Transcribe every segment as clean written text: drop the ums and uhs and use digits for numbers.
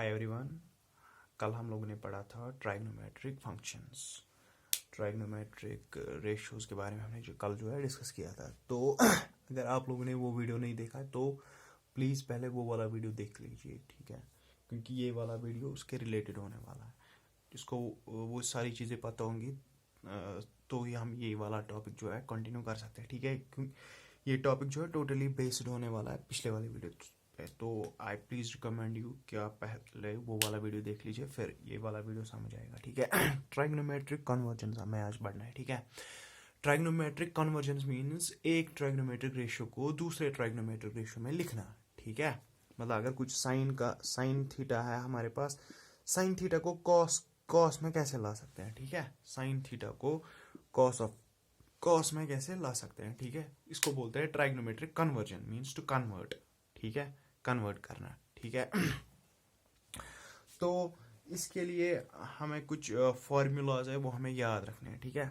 Hi everyone. कल हम लोगों ने पढ़ा था ट्राइग्नोमेट्रिक फंक्शंस, ट्राइग्नोमेट्रिक रेशियोज के बारे में हमने जो है डिस्कस किया था। तो अगर आप लोगों ने वो वीडियो नहीं देखा है तो प्लीज़ पहले वो वाला वीडियो देख लीजिए, ठीक है, क्योंकि ये वाला वीडियो उसके रिलेटेड होने वाला है। जिसको वो सारी चीज़ें पता होंगी तो ही हम ये वाला टॉपिक जो है कंटिन्यू कर सकते हैं, ठीक है, क्योंकि ये टॉपिक जो है टोटली बेस्ड होने वाला है पिछले वाले वीडियो पे। तो आई प्लीज़ रिकमेंड यू कि आप पहले वो वाला वीडियो देख लीजिए, फिर ये वाला वीडियो समझ आएगा, ठीक है। ट्राइग्नोमेट्रिक कन्वर्जेंस हमें आज पढ़ना है, ठीक है। ट्राइग्नोमेट्रिक कन्वर्जेंस मीन्स एक ट्राइग्नोमेट्रिक रेशियो को दूसरे ट्राइग्नोमेट्रिक रेशियो में लिखना, ठीक है। मतलब अगर कुछ साइन थीटा है हमारे पास, साइन थीटा को कॉस में कैसे ला सकते हैं, ठीक है। साइन थीटा को कॉस में कैसे ला सकते हैं, ठीक है। इसको बोलते हैं trigonometric conversion, means to convert, ठीक है, कन्वर्ट करना, ठीक है। तो इसके लिए हमें कुछ फॉर्मूलाज है वो हमें याद रखने हैं, ठीक है।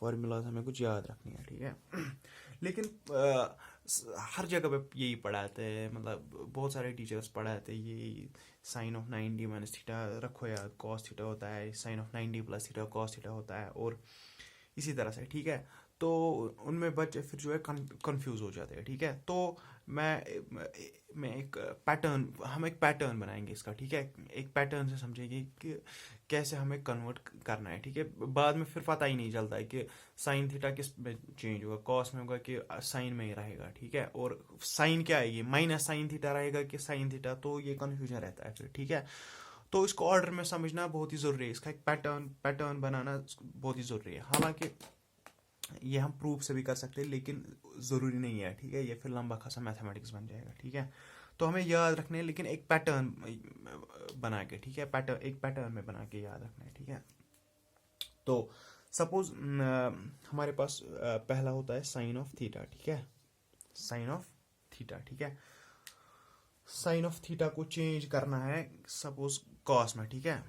फॉर्मूलाज हमें कुछ याद रखनी है, ठीक है। लेकिन हर जगह पे यही पढ़ाते हैं, मतलब बहुत सारे टीचर्स पढ़ाते हैं यही साइन ऑफ 90 माइनस थीटा रखो याद, कॉस थीटा होता है, sine of 90 plus theta cos theta होता है, और इसी तरह से, ठीक है। तो उनमें बच्चे फिर जो है कंफ्यूज हो जाते हैं, ठीक है। तो मैं हम एक पैटर्न बनाएंगे इसका, ठीक है। एक पैटर्न से समझेंगे कि कैसे हमें कन्वर्ट करना है, ठीक है। बाद में फिर पता ही नहीं चलता है कि साइन थीटा किस में चेंज होगा, कॉस में होगा कि साइन में ही रहेगा, ठीक है। और साइन क्या है, ये माइनस साइन थीटा रहेगा कि साइन थीटा, तो ये कन्फ्यूजन रहता है फिर, ठीक है। तो इसको ऑर्डर में समझना बहुत ही ज़रूरी है, इसका एक पैटर्न बनाना बहुत ही ज़रूरी है। हालांकि ये हम प्रूफ से भी कर सकते हैं, लेकिन ज़रूरी नहीं है, ठीक है। ये फिर लंबा खासा मैथमेटिक्स बन जाएगा, ठीक है। तो हमें याद रखने है, लेकिन एक पैटर्न बना के, ठीक है, एक पैटर्न में बना के याद रखना है, ठीक है। तो सपोज हमारे पास पहला होता है साइन ऑफ थीटा, ठीक है, साइन ऑफ थीटा, ठीक है। साइन ऑफ थीटा को चेंज करना है सपोज कॉस में, ठीक है।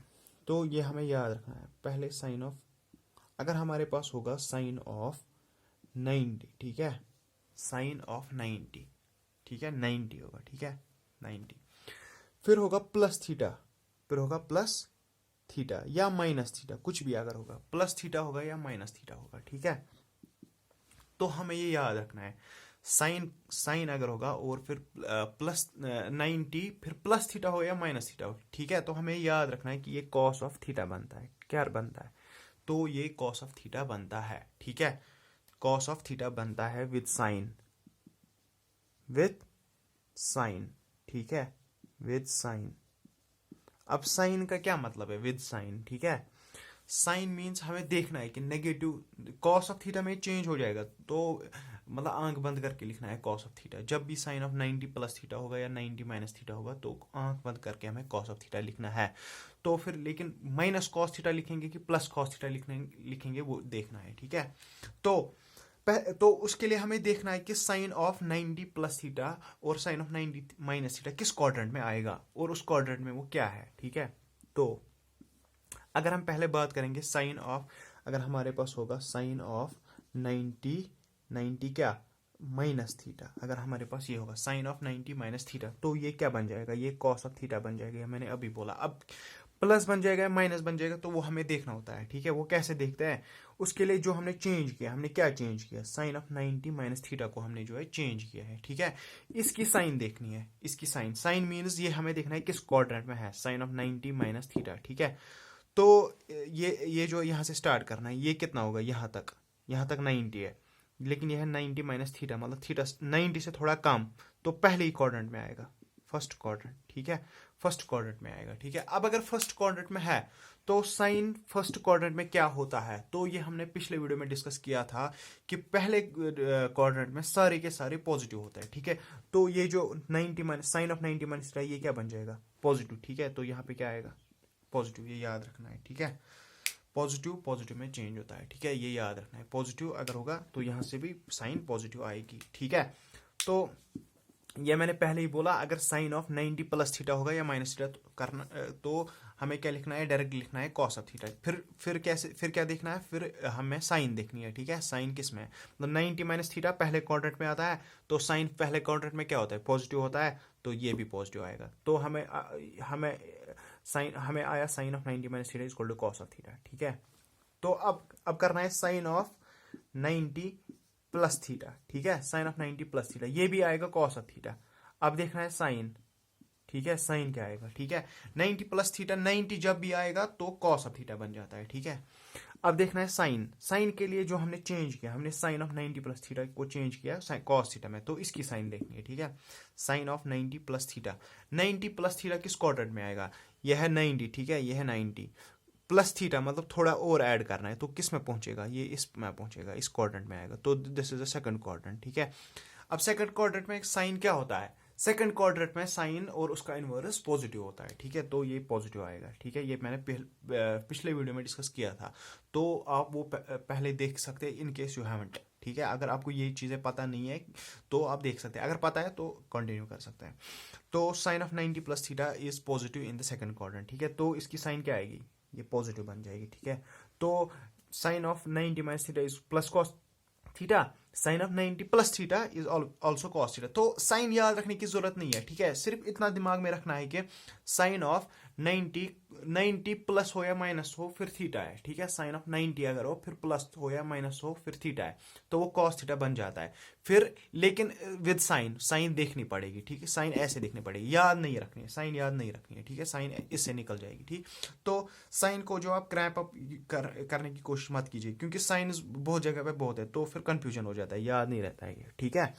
तो ये हमें याद रखना है, पहले साइन ऑफ, अगर हमारे पास होगा साइन ऑफ 90, ठीक है, साइन ऑफ 90, ठीक है, 90 होगा, ठीक है, 90। फिर होगा प्लस थीटा, फिर होगा प्लस थीटा या माइनस थीटा, कुछ भी अगर होगा, प्लस थीटा होगा या माइनस थीटा होगा, ठीक है। तो हमें ये याद रखना है, साइन अगर होगा और फिर प्लस 90, फिर प्लस थीटा हो या माइनस थीटा हो, ठीक है। तो हमें याद रखना है कि ये कॉस ऑफ थीटा बनता है, क्या बनता है, तो ये कॉस ऑफ थीटा बनता है, ठीक है। कॉस ऑफ थीटा बनता है विद साइन, ठीक है, विद साइन। अब साइन का क्या मतलब है, विद साइन, ठीक है। साइन मीन्स हमें देखना है कि नेगेटिव कॉस ऑफ थीटा में चेंज हो जाएगा, तो मतलब आंख बंद करके लिखना है कॉस ऑफ थीटा। जब भी साइन ऑफ 90 प्लस थीटा होगा या 90 माइनस थीटा होगा तो आंख बंद करके हमें कॉस ऑफ थीटा लिखना है। तो फिर लेकिन माइनस कॉस थीटा लिखेंगे कि प्लस कॉस थीटा लिखेंगे वो देखना है, ठीक है। तो उसके लिए हमें देखना है कि साइन ऑफ 90 प्लस थीटा और साइन ऑफ 90 माइनस थीटा किस क्वाड्रेंट में आएगा और उस क्वाड्रेंट में वो क्या है, ठीक है। तो अगर हम पहले बात करेंगे साइन ऑफ, अगर हमारे पास होगा साइन ऑफ 90 क्या माइनस थीटा, अगर हमारे पास ये होगा साइन ऑफ 90 माइनस थीटा, तो ये क्या बन जाएगा, ये कॉस ऑफ थीटा बन जाएगा, मैंने अभी बोला। अब प्लस बन जाएगा माइनस बन जाएगा, तो वो हमें देखना होता है, ठीक है। वो कैसे देखते हैं, उसके लिए जो हमने चेंज किया, हमने क्या चेंज किया, साइन ऑफ 90 माइनस थीटा को हमने जो है चेंज किया है, ठीक है। इसकी साइन देखनी है, इसकी साइन मीन्स ये हमें देखना है किस क्वाड्रेंट में है, साइन ऑफ 90 माइनस थीटा, ठीक है। तो ये जो यहाँ से स्टार्ट करना है, ये कितना होगा, यहाँ तक 90 है, लेकिन यह है 90 माइनस थीटा, मतलब थीटा 90 से थोड़ा कम, तो पहले ही क्वाड्रेंट में आएगा, फर्स्ट क्वाड्रेंट, ठीक है, फर्स्ट क्वाड्रेंट में आएगा, ठीक है। अब अगर फर्स्ट क्वाड्रेंट में है तो साइन फर्स्ट क्वाड्रेंट में क्या होता है, तो ये हमने पिछले वीडियो में डिस्कस किया था कि पहले क्वाड्रेंट में सारे के सारे पॉजिटिव होता है, ठीक है। तो ये जो 90 minus sine of 90 minus theta, ये क्या बन जाएगा, पॉजिटिव, ठीक है। तो यहाँ पे क्या आएगा, पॉजिटिव, ये याद रखना है, ठीक है। पॉजिटिव में चेंज होता है, ठीक है, ये याद रखना है। पॉजिटिव अगर होगा तो यहाँ से भी साइन पॉजिटिव आएगी, ठीक है। तो ये मैंने पहले ही बोला, अगर साइन ऑफ 90 प्लस थीटा होगा या माइनस थीटा तो हमें क्या लिखना है, डायरेक्ट लिखना है कॉस ऑफ थीटा। फिर क्या देखना है, फिर हमें साइन देखनी है, ठीक है। साइन किस में, मतलब 90 माइनस थीटा पहले क्वाड्रेंट में आता है, तो साइन पहले क्वाड्रेंट में क्या होता है, पॉजिटिव होता है, तो ये भी पॉजिटिव आएगा। तो हमें साइन हमें आया sine of 90 minus theta equal to cos of theta, ठीक है। तो अब करना है साइन ऑफ 90 प्लस थीटा, ठीक है, साइन ऑफ 90 प्लस थीटा, ये भी आएगा कॉस ऑफ थीटा। अब देखना है साइन, ठीक है, साइन क्या आएगा, ठीक है, 90 प्लस थीटा, 90 जब भी आएगा तो कॉस ऑफ थीटा बन जाता है, ठीक है। अब देखना है साइन, साइन के लिए जो हमने चेंज किया, हमने साइन ऑफ 90 प्लस थीटा को चेंज किया कॉस थीटा में, तो इसकी साइन देखनी है, ठीक है। Sine of 90 plus theta, 90 plus theta किस क्वाड्रेंट में आएगा, यह है 90, ठीक है, यह है 90 प्लस थीटा, मतलब थोड़ा और ऐड करना है, तो किस में पहुंचेगा, ये इस में पहुंचेगा, इस क्वाड्रेंट में आएगा, तो this is a second quadrant, ठीक है। अब सेकंड क्वाड्रेंट में साइन क्या होता है, सेकंड क्वाड्रेंट में साइन और उसका इनवर्स पॉजिटिव होता है, ठीक है, तो ये पॉजिटिव आएगा, ठीक है, ये मैंने पिछले वीडियो में डिस्कस किया था, तो आप वो पहले देख सकते हैं इन केस यू हैवंट, ठीक है। अगर आपको ये चीज़ें पता नहीं है तो आप देख सकते हैं, अगर पता है तो कंटिन्यू कर सकते हैं। तो sine of 90 plus theta is positive in the second quadrant, ठीक है, तो इसकी साइन क्या आएगी, ये पॉजिटिव बन जाएगी, ठीक है। तो sine of 90 minus theta is plus cos theta, sine of 90 plus theta is also cos theta. तो साइन याद रखने की जरूरत नहीं है, ठीक है, सिर्फ इतना दिमाग में रखना है कि साइन ऑफ 90 प्लस हो या माइनस हो फिर थीटा है, ठीक है, साइन ऑफ 90 अगर हो फिर प्लस हो या माइनस हो फिर थीटा है, तो वो कॉस थीटा बन जाता है फिर। लेकिन विद साइन, साइन देखनी पड़ेगी, ठीक है, साइन ऐसे देखनी पड़ेगी, याद नहीं रखनी है, साइन याद नहीं रखनी है, ठीक है, साइन इससे निकल जाएगी, ठीक। तो साइन को जो आप क्रैप अप करने की कोशिश मत कीजिए, क्योंकि साइन बहुत जगह पे बहुत है, तो फिर कंफ्यूजन हो जाता है, याद नहीं रहता है, ठीक है।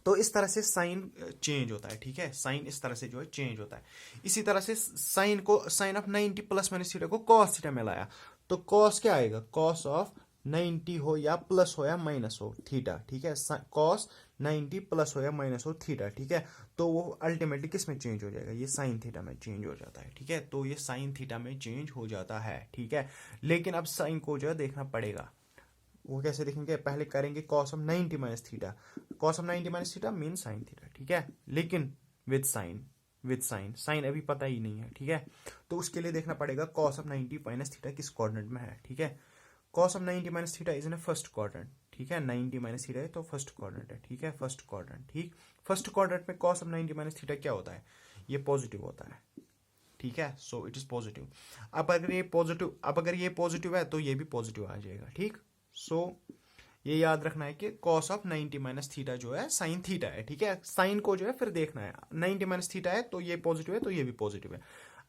तो इस तरह से साइन चेंज होता है, ठीक है, साइन इस तरह से जो है चेंज होता है। इसी तरह से साइन को, sine of 90 plus minus theta को कॉस थीटा में लाया, तो कॉस क्या आएगा, कॉस ऑफ 90 हो या प्लस हो या माइनस हो थीटा, ठीक है, कॉस 90 प्लस हो या माइनस हो थीटा, ठीक है, तो वो अल्टीमेटली किस में चेंज हो जाएगा, ये साइन थीटा में चेंज हो जाता है, ठीक है, तो ये साइन थीटा में चेंज हो जाता है, ठीक है। लेकिन अब साइन को जो है देखना पड़ेगा, वो कैसे देखेंगे, पहले करेंगे cos of 90 minus theta, cos of 90 minus theta mean sine theta, ठीक है, लेकिन विद साइन, साइन अभी पता ही नहीं है, ठीक है, तो उसके लिए देखना पड़ेगा कॉस ऑफ 90 माइनस थीटा किस क्वाड्रेंट में है, ठीक है। Cos of 90 minus theta is in first quadrant, ठीक है, 90 माइनस थीटा है तो फर्स्ट क्वाड्रेंट है, ठीक है, फर्स्ट क्वाड्रेंट, ठीक। फर्स्ट क्वाड्रेंट में कॉस ऑफ 90 माइनस थीटा क्या होता है, ये पॉजिटिव होता है, ठीक है, सो इट इज पॉजिटिव। अब अगर ये पॉजिटिव है तो ये भी पॉजिटिव आ जाएगा, ठीक। सो ये याद रखना है कि कॉस ऑफ 90 माइनस थीटा जो है साइन थीटा है, ठीक है, साइन को जो है फिर देखना है, 90 माइनस थीटा है तो ये पॉजिटिव है तो ये भी पॉजिटिव है।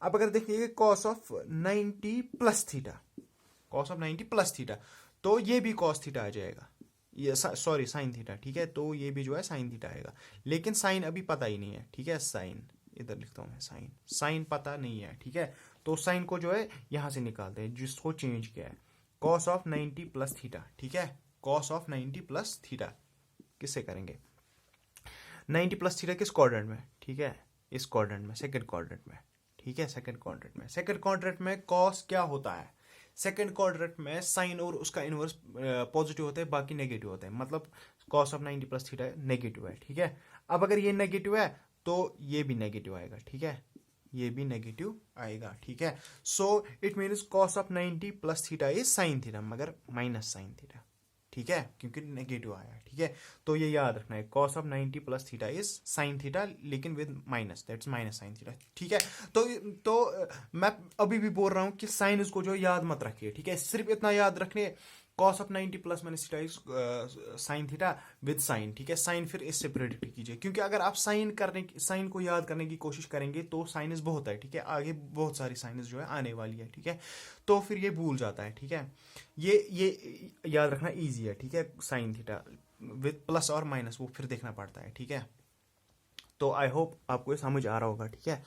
अब अगर देखिए cos of 90 plus theta, cos of 90 plus theta, तो ये भी कॉस थीटा आ जाएगा, ये सॉरी साइन थीटा, ठीक है, तो ये भी जो है साइन थीटा आएगा, लेकिन साइन अभी पता ही नहीं है, ठीक है, साइन इधर लिखता हूं मैं, साइन पता नहीं है, ठीक है, तो साइन को जो है यहां से निकालते हैं जिसको चेंज किया है, कॉस ऑफ 90 प्लस थीटा, ठीक है, कॉस ऑफ 90 प्लस थीटा किससे करेंगे, 90 प्लस थीटा किस क्वाड्रेंट में, ठीक है, इस क्वाड्रेंट में, सेकंड क्वाड्रेंट में, ठीक है, सेकंड क्वाड्रेंट में कॉस क्या होता है, सेकंड क्वाड्रेंट में साइन और उसका इनवर्स पॉजिटिव होता है, बाकी नेगेटिव होता है, मतलब cos of 90 plus theta negative है, ठीक है। अब अगर ये नेगेटिव है तो ये भी नेगेटिव आएगा, ठीक है, ये भी नेगेटिव आएगा, ठीक है। So it means cos of 90 plus theta is sine theta, मगर माइनस साइन थीटा, ठीक है, क्योंकि नेगेटिव आया, ठीक है, तो ये याद रखना है, cos of 90 plus theta is sine theta, लेकिन with minus, that's minus sine theta, ठीक है। तो मैं अभी भी बोल रहा हूं कि साइन इसको जो याद मत रखिए, ठीक है, सिर्फ इतना याद रखने, cos of 90 plus minus theta is sine theta with sign, ठीक है, साइन फिर इससे प्रेडिक्ट कीजिए, क्योंकि अगर आप साइन को याद करने की कोशिश करेंगे तो साइनस बहुत है, ठीक है, आगे बहुत सारी साइनस जो है आने वाली है, ठीक है, तो फिर ये भूल जाता है, ठीक है, ये याद रखना इजी है, ठीक है, साइन थीटा विद प्लस और माइनस वो फिर देखना पड़ता है, ठीक है। तो आई होप आपको ये समझ आ रहा होगा, ठीक है।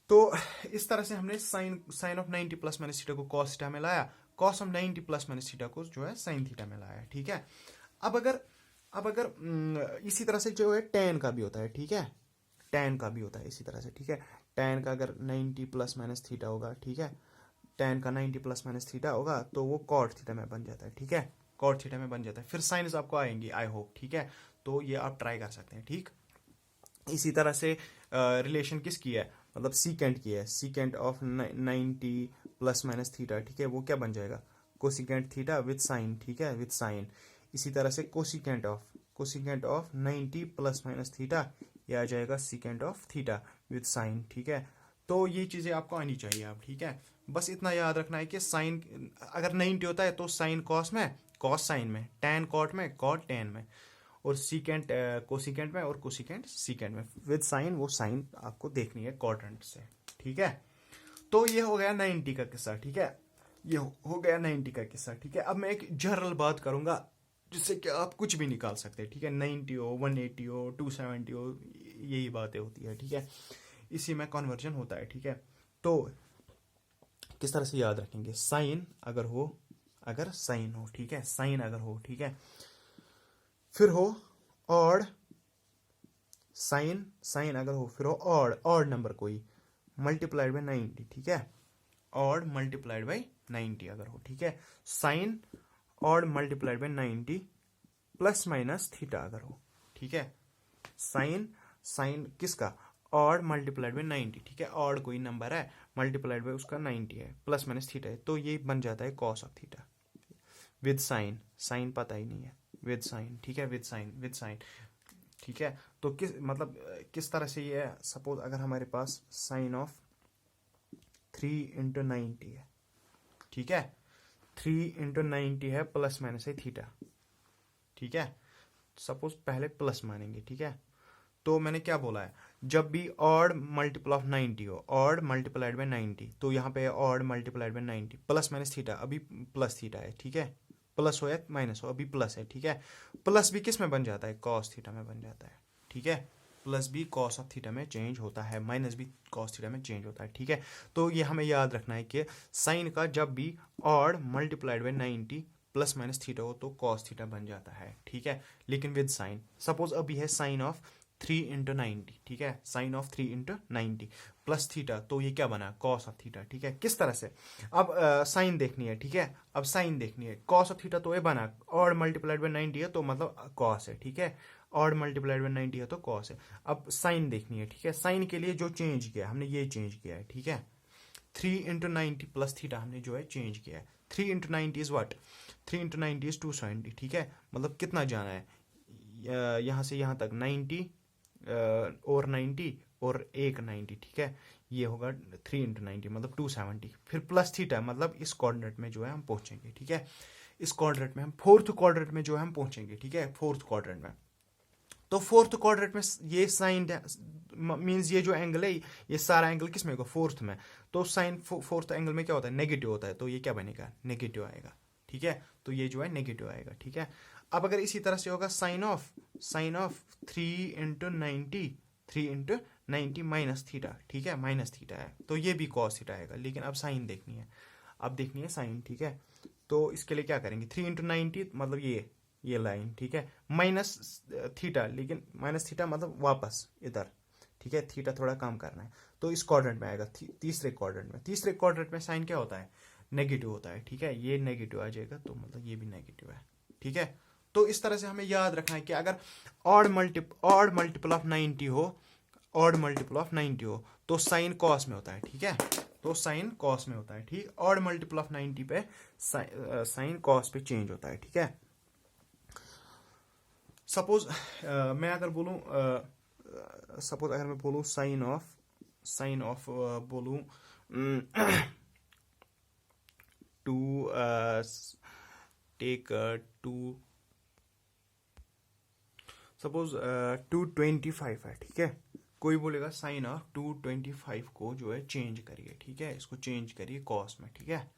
तो इस तरह से हमने sine of 90 plus minus theta को कॉस थीटा में लाया, cos of 90 plus minus theta को जो है साइन थीटा में लाया, ठीक है। अब अगर इसी तरह से जो है टेन का भी होता है, ठीक है, टेन का भी होता है इसी तरह से, ठीक है, टेन का अगर 90 प्लस माइनस थीटा होगा, ठीक है, टेन का 90 प्लस माइनस थीटा होगा तो वो कॉट थीटा में बन जाता है, ठीक है, कॉट थीटा में बन जाता है, फिर साइंस आपको आएंगी आई होप, ठीक है, तो ये आप ट्राई कर सकते हैं, ठीक। इसी तरह से रिलेशन किसकी है, मतलब सीकेंट की है, secant of 90 plus minus theta, ठीक है, वो क्या बन जाएगा, कोसिकेंट थीटा विद साइन, ठीक है, विद साइन। इसी तरह से cosecant of 90 plus minus theta, ये आ जाएगा secant of theta with sign, ठीक है। तो ये चीज़ें आपको आनी चाहिए आप, ठीक है। बस इतना याद रखना है कि साइन अगर 90 होता है तो साइन कॉस में, कॉस साइन में, टैन कॉट में, कॉट टैन में, और सीकेंट कोसिकेंट में, और कोसिकेंट सीकेंट में। विद साइन वो साइन आपको देखनी है क्वाड्रेंट से, ठीक है। तो ये हो गया 90 का किस्सा, ठीक है। ये हो गया 90 का किस्सा, ठीक है। अब मैं एक जनरल बात करूंगा जिससे कि आप कुछ भी निकाल सकते हैं, ठीक है। 90 हो, 180 हो, 270 हो, यही बातें होती है, ठीक है। इसी में कन्वर्जन होता है, ठीक है। तो किस तरह से याद रखेंगे, साइन अगर हो, अगर साइन हो, ठीक है, साइन अगर हो, ठीक है, फिर हो ऑड, साइन साइन अगर हो फिर हो ऑड, ऑड नंबर कोई मल्टीप्लाइड बाय 90, ठीक है। ऑड मल्टीप्लाइड बाय 90 अगर हो, ठीक है। Sine odd multiplied by 90 plus minus theta अगर हो, ठीक है। साइन साइन किसका, ऑड मल्टीप्लाइड बाय 90, ठीक है। ऑड कोई नंबर है, मल्टीप्लाइड बाय उसका 90 है, प्लस माइनस थीटा है, तो ये बन जाता है cos of theta with sign. Sign पता ही नहीं है, विद साइन, ठीक है, विद साइन, विद साइन, ठीक है। तो किस मतलब किस तरह से ये है, सपोज अगर हमारे पास साइन ऑफ 3 × 90 है, ठीक है, 3 × 90 है, प्लस माइनस है थीटा, ठीक है। सपोज पहले प्लस मानेंगे, ठीक है। तो मैंने क्या बोला है, जब भी ऑड मल्टीपल ऑफ 90 हो, ऑड मल्टीप्लाइड बाय 90, तो यहाँ पे odd multiplied by 90 plus minus theta, अभी प्लस थीटा है, ठीक है। प्लस हो या माइनस हो, अभी प्लस है, ठीक है। प्लस भी किस में बन जाता है, कॉस थीटा में बन जाता है, ठीक है। प्लस भी कॉस ऑफ थीटा में चेंज होता है, माइनस भी कॉस थीटा में चेंज होता है, ठीक है। तो ये हमें याद रखना है कि साइन का जब भी odd multiplied by 90 plus minus theta हो तो कॉस थीटा बन जाता है, ठीक है। लेकिन विद साइन, सपोज अभी है साइन ऑफ 3 × 90, ठीक है, साइन ऑफ 3 × 90 प्लस थीटा, तो ये क्या बना, कॉस ऑफ थीटा, ठीक है। किस तरह से, अब साइन देखनी है, ठीक है। अब साइन देखनी है, कॉस ऑफ थीटा तो ये बना, ऑड मल्टीप्लाइड बाय 90 है तो मतलब कॉस है, ठीक है। ऑड मल्टीप्लाइड बाय 90 है तो कॉस है। अब साइन देखनी है, ठीक है। साइन के लिए जो चेंज किया हमने, ये चेंज किया है, ठीक है। 3 × 90 प्लस थीटा हमने जो है चेंज किया है। 3 × 90 इज व्हाट, 3 × 90 इज 270, ठीक है। मतलब कितना जाना है, यहाँ से यहाँ तक 90 और 90 और एक 90, ठीक है। ये होगा 3 × 90 मतलब 270, फिर प्लस थीटा मतलब इस कोऑर्डिनेट में जो है हम पहुंचेंगे, ठीक है। इस कोऑर्डिनेट में हम फोर्थ कोऑर्डिनेट में जो है हम पहुंचेंगे, ठीक है, फोर्थ कोऑर्डिनेट में। तो फोर्थ क्वाड्रेंट में ये साइन मींस ये जो एंगल है, ये सारा एंगल किस में होगा, फोर्थ में। तो साइन फोर्थ एंगल में क्या होता है, नेगेटिव होता है, तो ये क्या बनेगा, नेगेटिव आएगा, ठीक है। तो ये जो है नेगेटिव आएगा, ठीक है। अब अगर इसी तरह से होगा साइन ऑफ 3 × 90 माइनस थीटा, ठीक है, माइनस थीटा है, तो ये भी कॉस थीटा आएगा। लेकिन अब साइन देखनी है, अब देखनी है साइन, ठीक है। तो इसके लिए क्या करेंगे, 3 × 90 मतलब ये लाइन, ठीक है, माइनस थीटा, लेकिन माइनस थीटा मतलब वापस इधर, ठीक है। थीटा थोड़ा कम करना है, तो इस क्वाड्रेंट में आएगा, तीसरे क्वाड्रेंट में। तीसरे क्वाड्रेंट में साइन क्या होता है, नेगेटिव होता है, ठीक है। ये नेगेटिव आ जाएगा, तो मतलब ये भी नेगेटिव है, ठीक है। तो इस तरह से हमें याद रखना है कि अगर ऑड मल्टीपल ऑफ 90 हो, ऑड मल्टीपल ऑफ 90 हो, तो साइन कॉस में होता है, ठीक है। तो साइन कॉस में होता है, ठीक। ऑड मल्टीपल ऑफ 90 पे साइन कॉस पे चेंज होता है, ठीक है। सपोज मैं अगर बोलूं, सपोज अगर मैं बोलूं साइन ऑफ बोलूं 2 टेक 2, सपोज 225 है, ठीक है। कोई बोलेगा साइन ऑफ 225 को जो है चेंज करिए, ठीक है, इसको चेंज करिए कॉस में, ठीक है।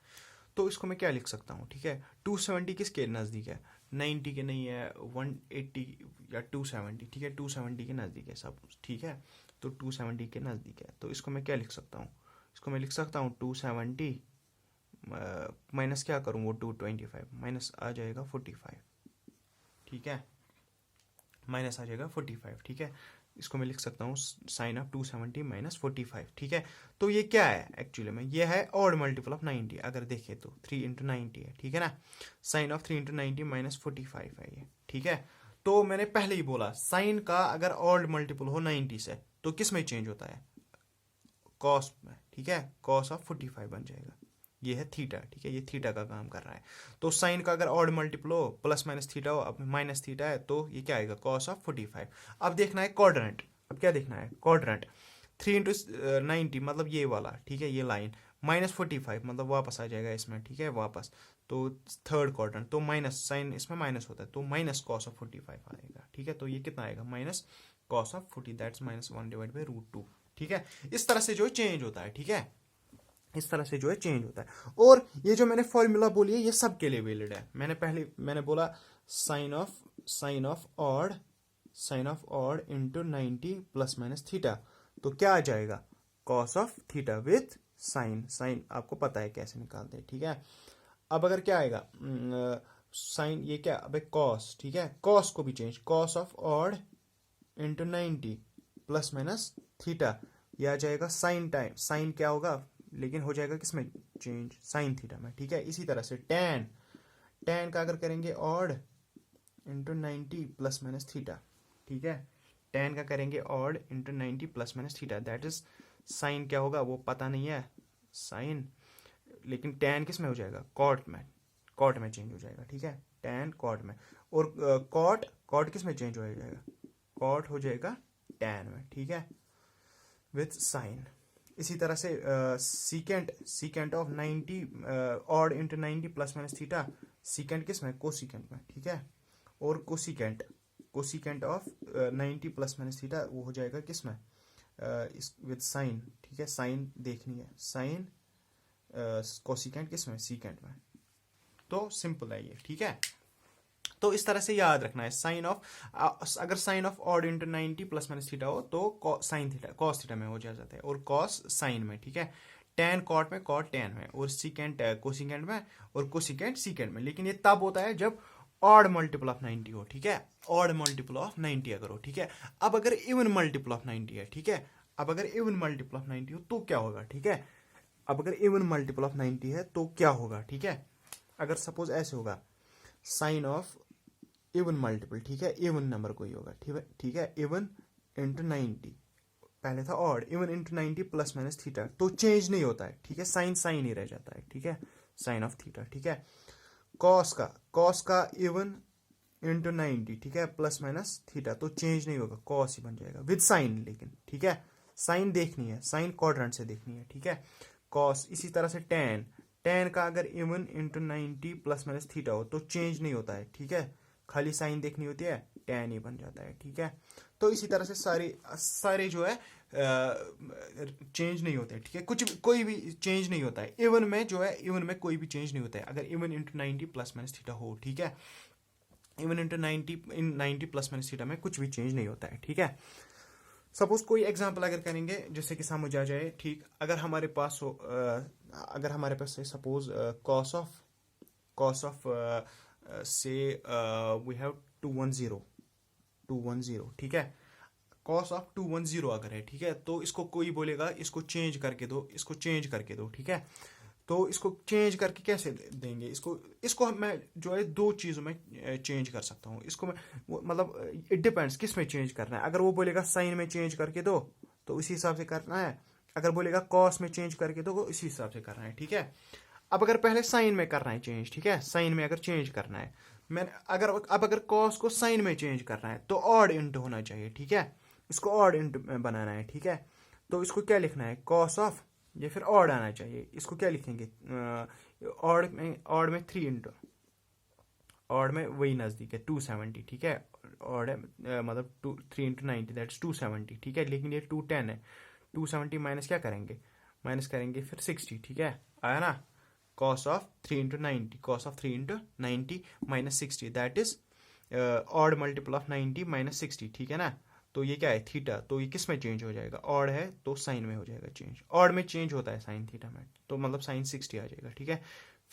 तो इसको मैं क्या लिख सकता हूँ, ठीक है। 270 किसके नज़दीक है, 90 के नहीं है, 180 या 270, ठीक है, 270 के नज़दीक है सब, ठीक है। तो 270 के नज़दीक है, तो इसको मैं क्या लिख सकता हूँ, इसको मैं लिख सकता हूँ 270 माइनस क्या करूँ, वो 225 माइनस आ जाएगा 45, ठीक है, माइनस आ जाएगा 45, ठीक है। इसको मैं लिख सकता हूँ साइन ऑफ 270 माइनस 45, ठीक है। तो ये क्या है एक्चुअली में, ये है ऑड मल्टीपल ऑफ 90, अगर देखें तो 3 × 90 है, ठीक है ना। साइन ऑफ 3 × 90 माइनस 45 है ये, ठीक है। तो मैंने पहले ही बोला साइन का अगर ऑड मल्टीपल हो 90 से तो किस में चेंज होता है, कॉस में, ठीक है। कॉस ऑफ 45 बन जाएगा, ये है थीटा, ठीक है, ये थीटा का काम कर रहा है। तो साइन का अगर ऑड मल्टीपल हो, प्लस माइनस थीटा हो, अब माइनस थीटा है, तो ये क्या आएगा, कॉस ऑफ 45। अब देखना है क्वाड्रेंट, अब क्या देखना है, क्वाड्रेंट 3 × 90 मतलब ये वाला, ठीक है, ये लाइन, -45 मतलब वापस आ जाएगा इसमें, ठीक है, वापस। तो थर्ड क्वाड्रेंट, तो माइनस साइन इसमें माइनस होता है, तो -cos/45 आएगा, ठीक है। तो ये कितना आएगा, -cos/40, दैट्स -1/√2, ठीक है। इस तरह से जो चेंज होता है, ठीक है, इस तरह से जो है चेंज होता है। और ये जो मैंने फॉर्मूला बोली है ये सबके लिए वैलिड है। मैंने बोला sine of odd into 90 ± theta, तो क्या आ जाएगा, cos of theta with sign आपको पता है कैसे निकालते हैं, ठीक है। अब अगर क्या आएगा, साइन, ये क्या, अब कॉस, ठीक है, कॉस को भी change, cos of odd into 90 ± theta, ये आ जाएगा साइन टाइम, साइन क्या होगा, लेकिन हो जाएगा किसमें चेंज, साइन थीटा में, ठीक है। इसी तरह से टेन का अगर करेंगे ऑड इंटू 90 ± थीटा, ठीक है, टेन का करेंगे odd into 90 ± theta, that is sine क्या होगा वो पता नहीं है, साइन, लेकिन टेन किस में हो जाएगा, कॉट में चेंज हो जाएगा, ठीक है, टेन कॉट में। और कॉट किस में चेंज हो जाएगा, कॉट हो जाएगा टेन में, ठीक है, विथ साइन। इसी तरह से secant of 90 odd into 90 ± theta, secant किस में, कोसीकेंट में, ठीक है। और कोसीकेंट ऑफ 90 ± थीटा वो हो जाएगा किस में, इस विद साइन, ठीक है, साइन देखनी है, साइन कोसिकेंट किस में, सीकेंट में। तो सिंपल है ये, ठीक है। तो इस तरह से याद रखना है, साइन ऑफ, अगर sine of odd into 90 ± theta हो तो साइन थीटा कॉस थीटा में हो जाता है, और कॉस साइन में, ठीक है, टेन कॉट में, कॉट टेन में, और सीकेंट कोसिकेंट में, और कोसिकेंट सीकेंट में। लेकिन ये तब होता है जब ऑड मल्टीपल ऑफ 90 हो, ठीक है, ऑड मल्टीपल ऑफ 90 अगर हो, ठीक है। अब अगर इवन मल्टीपल ऑफ 90 है, ठीक है, अब अगर इवन मल्टीपल ऑफ 90 हो तो क्या होगा, ठीक है, अब अगर इवन मल्टीपल ऑफ 90 है तो क्या होगा, ठीक है। अगर सपोज ऐसे होगा, साइन ऑफ इवन मल्टीपल, ठीक है, इवन नंबर कोई होगा, ठीक है, इवन इंटू 90, पहले था ऑड, इवन इंटू 90 ± थीटा, तो चेंज नहीं होता है, ठीक है, साइन ही रह जाता है, ठीक है, साइन ऑफ थीटा, ठीक है। कॉस का इवन इंटू 90, ठीक है, ± थीटा, तो चेंज नहीं होगा, कॉस ही बन जाएगा विद साइन, लेकिन ठीक है, साइन देखनी है, साइन क्वाड्रेंट से देखनी है, ठीक है, कॉस। इसी तरह से टेन का अगर इवन इंटू 90 ± थीटा हो तो चेंज नहीं होता है, ठीक है, खाली साइन देखनी होती है, टेन ही बन जाता है, ठीक है। तो इसी तरह से सारे जो है चेंज नहीं होते, ठीक है, कोई भी चेंज नहीं होता है इवन में, जो है इवन में कोई भी चेंज नहीं होता है अगर इवन इंटू 90 ± थीटा हो, ठीक है, इवन इंटू 90 ± थीटा में कुछ भी चेंज नहीं होता है, ठीक है। सपोज कोई एग्जांपल अगर करेंगे जिससे कि समझ आ जाए, ठीक, अगर हमारे पास है सपोज कॉस ऑफ से वी हैव 210, ठीक है, कॉस ऑफ 210 अगर है, ठीक है, तो इसको कोई बोलेगा इसको चेंज करके दो, ठीक है। तो इसको चेंज करके कैसे देंगे, इसको मैं जो है दो चीज़ों में चेंज कर सकता हूँ, इसको मैं मतलब इट डिपेंड्स किस में चेंज करना है। अगर वो बोलेगा साइन में चेंज करके दो तो इसी हिसाब से करना है, अगर बोलेगा कॉस में चेंज करके दो तो इसी हिसाब से करना है, ठीक है। अब अगर पहले साइन में करना है चेंज, ठीक है, साइन में अगर चेंज करना है, अगर कॉस को साइन में चेंज करना है तो ऑड इंटू होना चाहिए, ठीक है, इसको ऑड इंटू बनाना है, ठीक है। तो इसको क्या लिखना है, कॉस ऑफ, ये फिर ऑड आना चाहिए, इसको क्या लिखेंगे, ऑड में 3 इंटू, ऑड में वही नज़दीक है 270, ठीक है, ऑड है मतलब 3 × 90 दैट्स 270, ठीक है, लेकिन ये 210 है, 270 माइनस क्या करेंगे, माइनस करेंगे फिर 60, ठीक है, आया ना, cos of 3 × 90, cos of 3 × 90 - 60, that is odd multiple of 90 - 60, ठीक है ना। तो ये क्या है, थीटा, तो ये किस में चेंज हो जाएगा, ऑड है तो साइन में हो जाएगा चेंज, ऑड में चेंज होता है साइन थीटा में, तो मतलब साइन 60 आ जाएगा, ठीक है।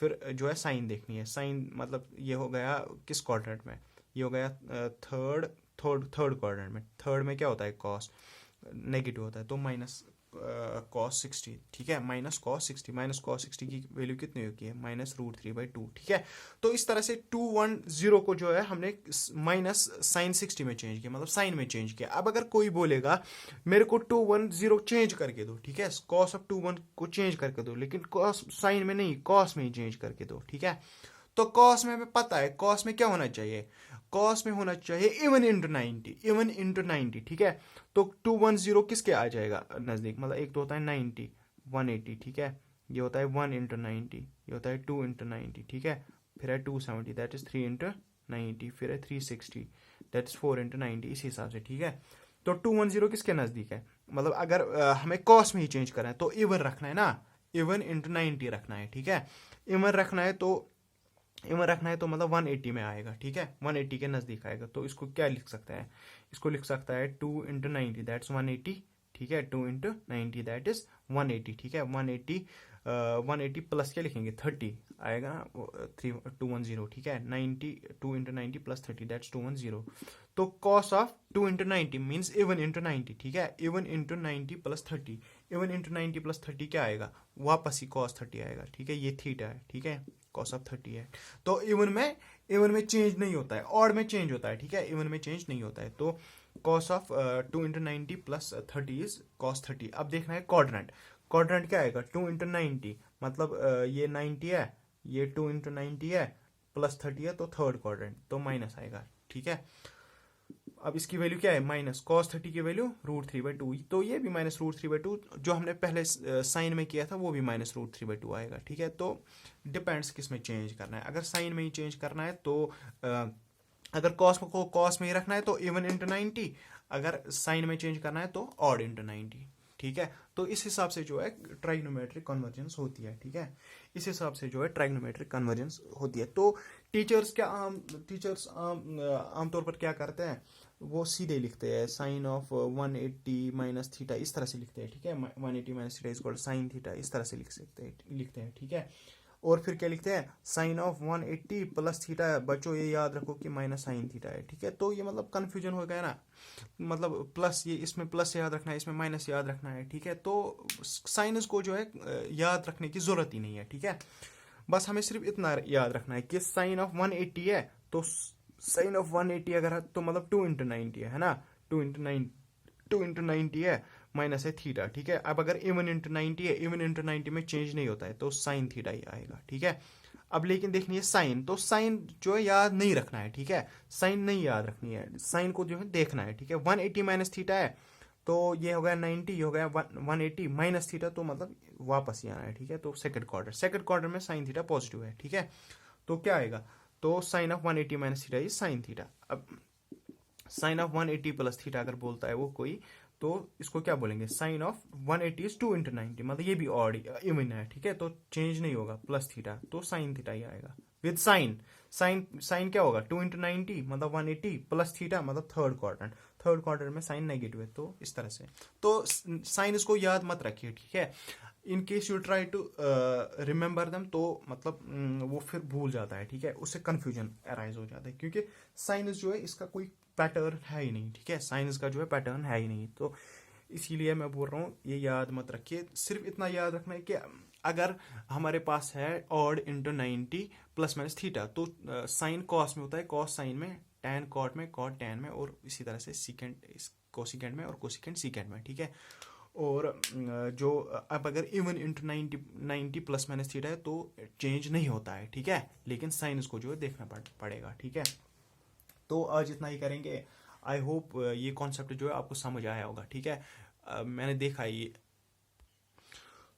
फिर जो है साइन देखनी है, साइन मतलब ये हो गया किस क्वाड्रेंट में, ये हो गया थर्ड क्वाड्रेंट में, थर्ड में क्या होता है, कॉस नेगेटिव होता है, तो माइनस cos 60, ठीक है, माइनस cos 60 की वैल्यू कितनी होगी है, -√3/2, ठीक है। तो इस तरह से 210 को जो है हमने माइनस साइन 60 में चेंज किया, मतलब साइन में चेंज किया। अब अगर कोई बोलेगा मेरे को 210 चेंज करके दो, ठीक है, cos ऑफ 21 को चेंज करके दो, लेकिन cos साइन में नहीं, cos में ही चेंज करके दो, ठीक है। तो cos में हमें पता है, cos में क्या होना चाहिए, कॉस में होना चाहिए इवन इंटू 90, इवन इंटू 90, ठीक है। तो 210 किसके आ जाएगा नज़दीक, मतलब एक तो होता है 90, 180, ठीक है, ये होता है 1 इंटू 90, ये होता है 2 इंटू 90, ठीक है, फिर है 270 दैट इज 3 इंटू 90, फिर है 360 दैट इज 4 इंटू 90, इस हिसाब से, ठीक है। तो 210 किसके नज़दीक है, मतलब अगर हमें कॉस में ही चेंज करना है तो इवन रखना है ना, इवन इंटू 90 रखना है, ठीक है। इवन रखना है तो मतलब 180 में आएगा, ठीक है, 180 के नज़दीक आएगा। तो इसको क्या लिख सकता है, इसको लिख सकता है 2 इंटू 90 दैट्स 180, ठीक है, 2 इंटू 90 दैट इज 180, ठीक है। 180 प्लस क्या लिखेंगे 30 आएगा ना, 210, ठीक है, 90 2 इंटू 90 प्लस 30 दैट्स 210। तो cos of 2 into 90 means even into 90, ठीक है, even into 90 plus 30, even into 90 plus 30 क्या आएगा, वापस ही कॉस 30 आएगा, ठीक है, ये थीटा है, ठीक है, कॉस ऑफ 30 है। तो इवन में चेंज नहीं होता है, ऑड में चेंज होता है, ठीक है, इवन में चेंज नहीं होता है। तो cos of 2 into 90 plus 30 is cos 30। अब देखना है क्वाड्रेंट, क्वाड्रेंट क्या आएगा 2 इंटू 90, मतलब ये 90 है, ये 2 इंटू 90 है, प्लस 30 है, तो थर्ड क्वाड्रेंट, तो माइनस आएगा, ठीक है। अब इसकी वैल्यू क्या है, माइनस कॉस 30 की वैल्यू √3/2, तो ये भी माइनस √3/2, जो हमने पहले साइन में किया था वो भी माइनस √3/2 आएगा, ठीक है। तो डिपेंड्स किस में चेंज करना है, अगर साइन में ही चेंज करना है तो अगर कॉस को कॉस में ही रखना है तो इवन इंटू 90, अगर साइन में चेंज करना है तो ऑड इंटू 90, ठीक है। तो इस हिसाब से जो है ट्राइग्नोमेट्रिक कन्वर्जेंस होती है, ठीक है, इस हिसाब से जो है ट्राइग्नोमेट्रिक कन्वर्जेंस होती है। तो टीचर्स आमतौर पर क्या करते हैं, वो सीधे लिखते हैं साइन ऑफ 180 माइनस थीटा, इस तरह से लिखते हैं, ठीक है, 180 minus theta is equal sine theta, इस तरह से लिखते हैं, ठीक है। और फिर क्या लिखते हैं, साइन ऑफ 180 प्लस थीटा है, बच्चों ये याद रखो कि माइनस साइन थीटा है, ठीक है। तो ये मतलब कन्फ्यूजन हो गया ना, मतलब प्लस, ये इसमें प्लस याद रखना है, इसमें माइनस याद रखना है, ठीक है। तो साइनस को जो है याद रखने की जरूरत ही नहीं है, ठीक है। बस हमें सिर्फ इतना याद रखना है कि साइन ऑफ 180 है, तो साइन ऑफ 180 अगर है तो मतलब 2 इंटू 90 है ना, 2 इंटू 90 है, माइनस है थीटा, ठीक है। अब अगर इवन इंटू 90 है, इवन इंटू 90 में चेंज नहीं होता है, तो साइन थीटा ही आएगा, ठीक है। अब लेकिन देखनी है साइन, तो साइन जो है याद नहीं रखना है, ठीक है, साइन नहीं याद रखनी है, साइन को जो है देखना है, ठीक है। 180 माइनस थीटा है, तो ये हो गया 90, ये हो गया 180 माइनस थीटा, तो मतलब वापस ही आना है, ठीक है। तो सेकंड क्वार्टर में साइन थीटा पॉजिटिव है, ठीक है। तो क्या आएगा, तो sine of 180 minus theta is sine theta. अब साइन ऑफ 180 प्लस थीटा अगर बोलता है वो कोई, तो इसको क्या बोलेंगे, साइन ऑफ 180 इज 2 इंटू 90, मतलब ये भी ऑड इवन है, ठीक है, तो चेंज नहीं होगा, प्लस थीटा, तो साइन थीटा ही आएगा विद साइन। साइन क्या होगा 2 इंटू 90 मतलब 180 प्लस थीटा मतलब थर्ड क्वार्टर में साइन नेगेटिव है, तो इस तरह से। तो साइन इसको याद मत रखिए, ठीक है, in case you try to remember them, तो मतलब वो फिर भूल जाता है, ठीक है, उससे कंफ्यूजन अराइज हो जाता है, क्योंकि साइनस जो है इसका कोई पैटर्न है ही नहीं, ठीक है, साइनस का जो है पैटर्न है ही नहीं। तो इसीलिए मैं बोल रहा हूँ ये याद मत रखिए, सिर्फ इतना याद रखना है कि अगर हमारे पास है odd into 90 plus minus theta, तो साइन कॉस में होता है, कॉस साइन में, टैन कॉट में, कॉट टैन में, और इसी तरह से सीकेंड कोसिकेंड में और कोसिकेंड सीकेंड में, ठीक है। और जो अब अगर even into 90 plus minus theta है तो चेंज नहीं होता है, ठीक है, लेकिन साइन इसको जो है देखना पड़ेगा, ठीक है। तो आज इतना ही करेंगे, आई होप ये कॉन्सेप्ट जो है आपको समझ आया होगा, ठीक है। मैंने देखा ये,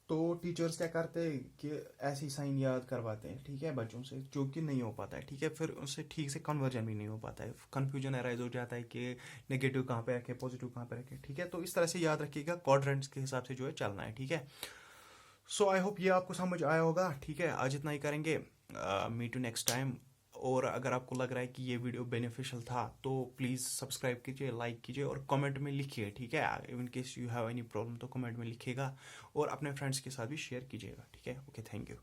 तो टीचर्स क्या करते हैं कि ऐसी साइन याद करवाते हैं, ठीक है, बच्चों से, जो कि नहीं हो पाता है, ठीक है, फिर उससे ठीक से कन्वर्जन भी नहीं हो पाता है, कंफ्यूजन अराइज हो जाता है कि नेगेटिव कहाँ पे रखे, पॉजिटिव कहाँ पे रखे, ठीक है। तो इस तरह से याद रखिएगा, क्वाड्रेंट्स के हिसाब से जो है चलना है, ठीक है। सो आई होप ये आपको समझ आया होगा, ठीक है, आज इतना ही करेंगे, मीट यू नेक्स्ट टाइम। और अगर आपको लग रहा है कि ये वीडियो बेनिफिशियल था तो प्लीज़ सब्सक्राइब कीजिए, लाइक कीजिए और कमेंट में लिखिए, ठीक है, in case you have any problem तो कमेंट में लिखिएगा और अपने फ्रेंड्स के साथ भी शेयर कीजिएगा, ठीक है। Okay, thank you.